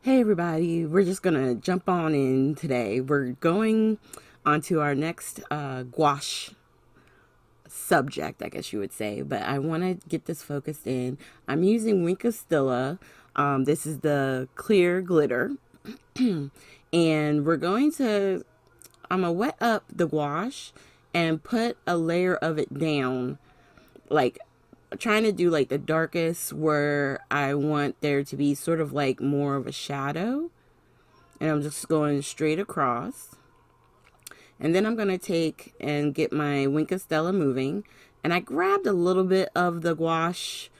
Hey everybody, we're just gonna jump on in today. We're going on to our next gouache subject, I guess you would say, but I want to get this focused in. I'm using Stella. This is the clear glitter, and I'm gonna wet up the gouache and put a layer of it down, like trying to do like the darkest where I want there to be sort of like more of a shadow, and I'm just going straight across. And then I'm going to take and get my Stella moving. And I grabbed a little bit of the gouache,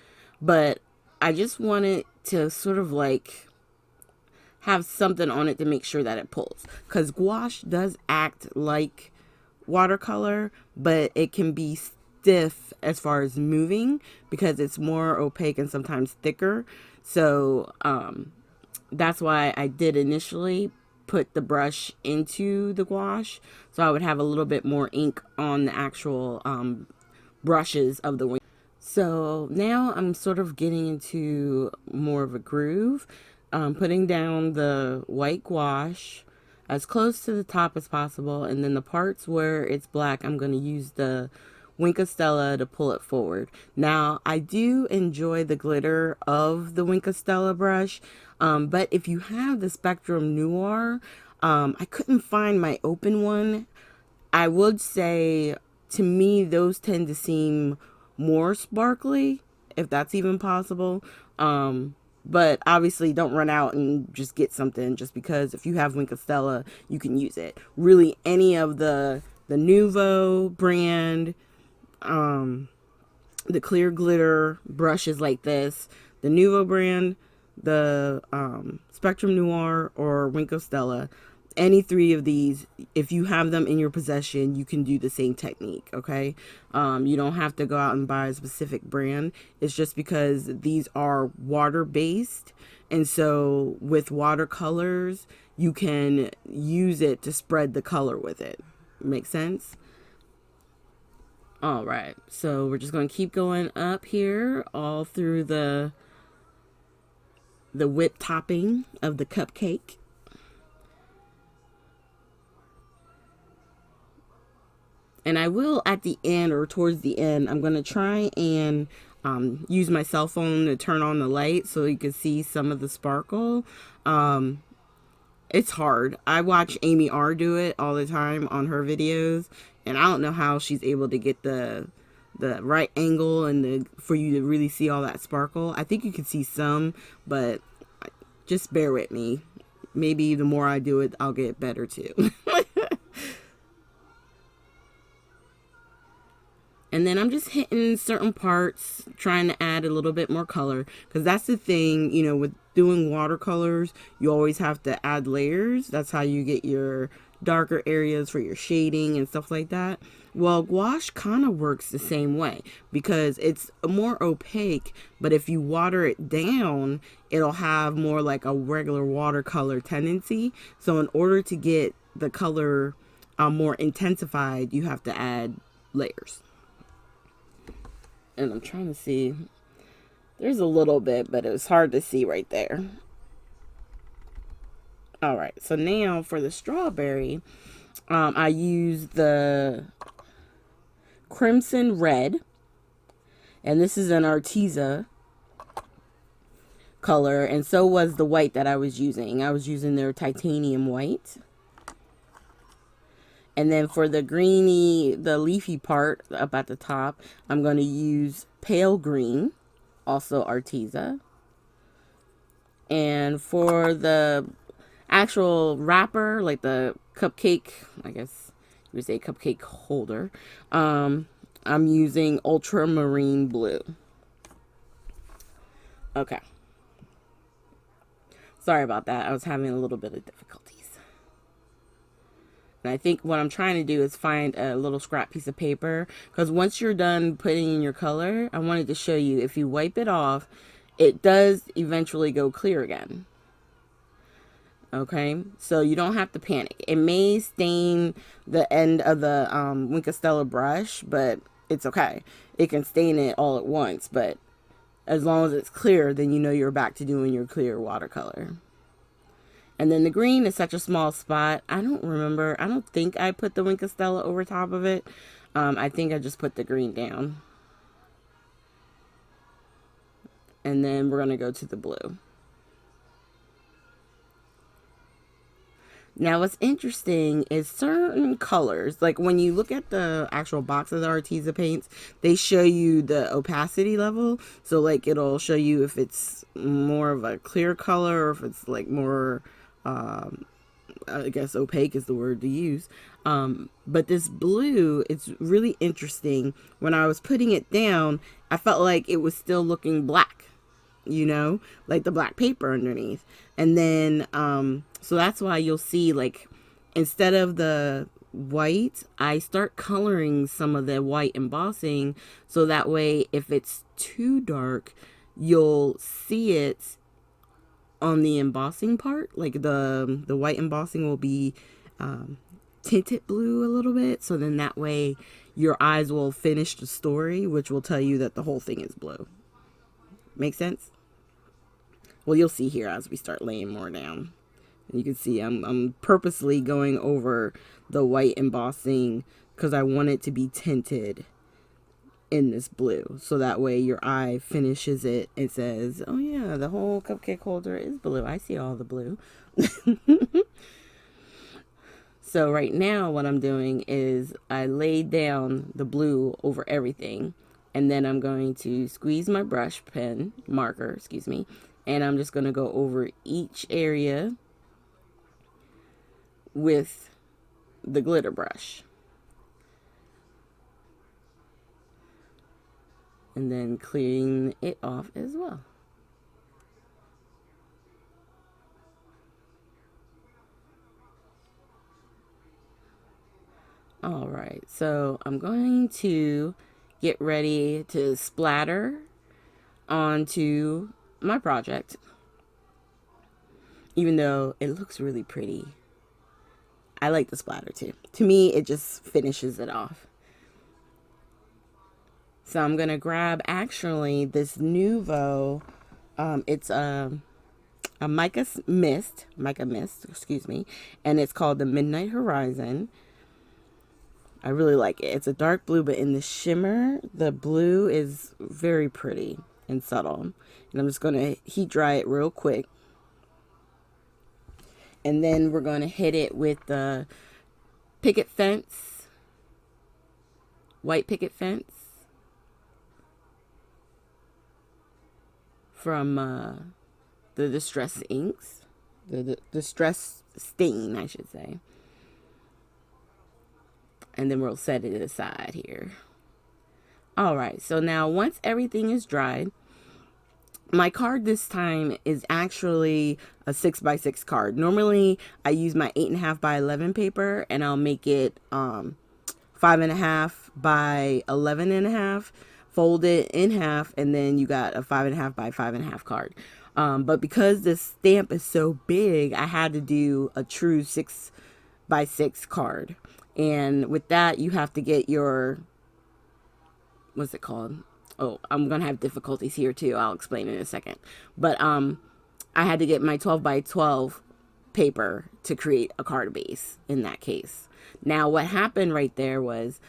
but I just wanted to sort of like have something on it to make sure that it pulls. Because gouache does act like watercolor, but it can be stiff as far as moving because it's more opaque and sometimes thicker. So that's why I did initially put the brush into the gouache, so I would have a little bit more ink on the actual brushes of the wing. So now I'm sort of getting into more of a groove, putting down the white gouache as close to the top as possible, and then the parts where it's black, I'm going to use the Stella to pull it forward. Now, I do enjoy the glitter of the Stella brush, but if you have the Spectrum Noir, I couldn't find my open one. I would say, to me, those tend to seem more sparkly, if that's even possible. But obviously, don't run out and just get something just because if you have Stella, you can use it. Really, any of the Nuvo brand, the clear glitter brushes like this, the Nuvo brand, the Spectrum Noir, or Stella. Any three of these, if you have them in your possession, you can do the same technique, okay? You don't have to go out and buy a specific brand. It's just because these are water-based, and so with watercolors, you can use it to spread the color with it. Make sense? All right, so we're just going to keep going up here all through the whipped topping of the cupcake. And I will at the end or towards the end, I'm going to try and use my cell phone to turn on the light so you can see some of the sparkle. It's hard. I watch Amy R do it all the time on her videos, and I don't know how she's able to get the right angle and for you to really see all that sparkle. I think you can see some, but just bear with me. Maybe the more I do it, I'll get better too. And then I'm just hitting certain parts, trying to add a little bit more color. Because that's the thing, with doing watercolors, you always have to add layers. That's how you get your darker areas for your shading and stuff like that. Well, gouache kind of works the same way because it's more opaque, but if you water it down, it'll have more like a regular watercolor tendency. So in order to get the color more intensified, you have to add layers. And I'm trying to see. There's a little bit, but it was hard to see right there. All right, so now for the strawberry, I use the Crimson Red, and this is an Arteza color, and so was the white that I was using. I was using their titanium white. And then for the greeny, the leafy part up at the top, I'm going to use pale green, also Arteza. And for the actual wrapper, like the cupcake, I guess you would say cupcake holder, I'm using ultramarine blue. Okay. Sorry about that. I was having a little bit of difficulties. And I think what I'm trying to do is find a little scrap piece of paper, because once you're done putting in your color, I wanted to show you if you wipe it off, it does eventually go clear again. Okay, so you don't have to panic. It may stain the end of the Stella brush, but it's okay. It can stain it all at once, but as long as it's clear, then you know you're back to doing your clear watercolor. And then the green is such a small spot. I don't think I put the Wink of Stella over top of it. I think I just put the green down. And then we're going to go to the blue. Now, what's interesting is certain colors, like when you look at the actual box of the Arteza paints, they show you the opacity level. So, like, it'll show you if it's more of a clear color or if it's like more, I guess opaque is the word to use. But this blue, it's really interesting. When I was putting it down, I felt like it was still looking black, like the black paper underneath. And then, so that's why you'll see, like, instead of the white, I start coloring some of the white embossing. So that way, if it's too dark, you'll see it on the embossing part. Like the white embossing will be tinted blue a little bit. So then that way, your eyes will finish the story, which will tell you that the whole thing is blue. Make sense? Well, you'll see here as we start laying more down. You can see I'm purposely going over the white embossing because I want it to be tinted in this blue. So that way your eye finishes it and says, oh yeah, the whole cupcake holder is blue. I see all the blue. So right now what I'm doing is I laid down the blue over everything. And then I'm going to squeeze my marker, and I'm just going to go over each area with the glitter brush. And then clearing it off as well. All right, so I'm going to get ready to splatter onto my project, even though it looks really pretty. I like the splatter too. To me, it just finishes it off. So I'm gonna grab actually this Nuvo. It's a mica mist, and it's called the Midnight Horizon. I really like it. It's a dark blue, but in the shimmer, the blue is very pretty and subtle. And I'm just going to heat dry it real quick. And then we're going to hit it with the picket fence, white picket fence from the Distress Inks, the Distress Stain, I should say. And then we'll set it aside here. All right, so now once everything is dried, my card this time is actually a 6x6 card. Normally, I use my 8.5 by 11 paper, and I'll make it 5.5 by 11.5, fold it in half, and then you got a 5.5 by 5.5 card. But because this stamp is so big, I had to do a true 6x6 card. And with that, you have to get your, what's it called? Oh, I'm going to have difficulties here too. I'll explain in a second. But I had to get my 12 by 12 paper to create a card base in that case. Now, what happened right there was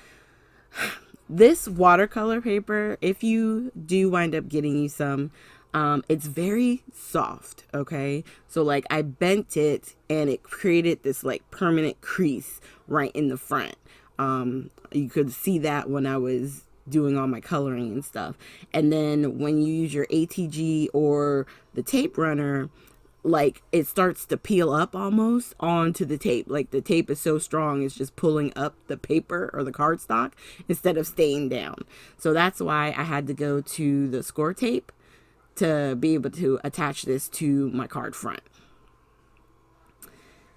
this watercolor paper, if you do wind up getting you some, it's very soft, okay? So, like, I bent it, and it created this, like, permanent crease right in the front. You could see that when I was doing all my coloring and stuff. And then when you use your ATG or the tape runner, like, it starts to peel up almost onto the tape. Like, the tape is so strong, it's just pulling up the paper or the cardstock instead of staying down. So that's why I had to go to the score tape to be able to attach this to my card front.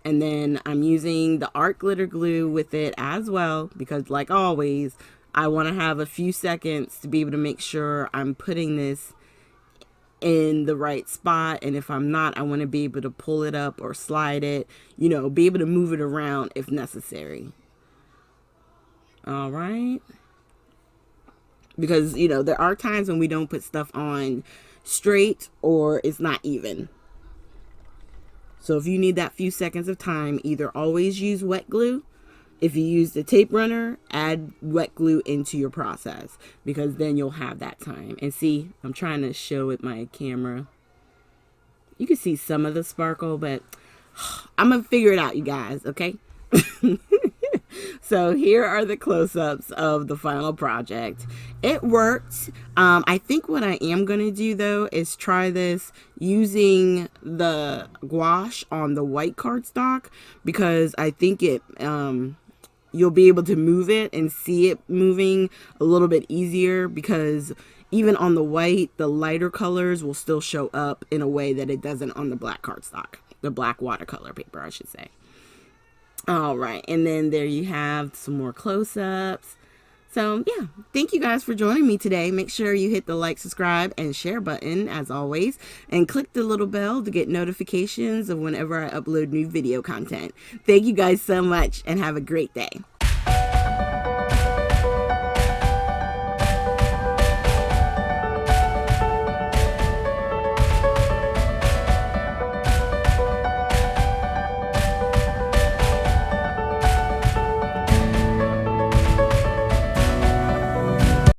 And then I'm using the art glitter glue with it as well, because like always, I want to have a few seconds to be able to make sure I'm putting this in the right spot. And if I'm not, I want to be able to pull it up or slide it, you know, be able to move it around if necessary. All right. Because, you know, there are times when we don't put stuff on straight or it's not even. So if you need that few seconds of time, either always use wet glue. If you use the tape runner, add wet glue into your process, because then you'll have that time. And see, I'm trying to show with my camera. You can see some of the sparkle, but I'm going to figure it out, you guys, okay? So here are the close-ups of the final project. It worked. I think what I am going to do, though, is try this using the gouache on the white cardstock, because I think it you'll be able to move it and see it moving a little bit easier, because even on the white, the lighter colors will still show up in a way that it doesn't on the black cardstock, the black watercolor paper, I should say. All right, and then there you have some more close-ups. So yeah, thank you guys for joining me today. Make sure you hit the like, subscribe, and share button as always, and click the little bell to get notifications of whenever I upload new video content. Thank you guys so much, and have a great day.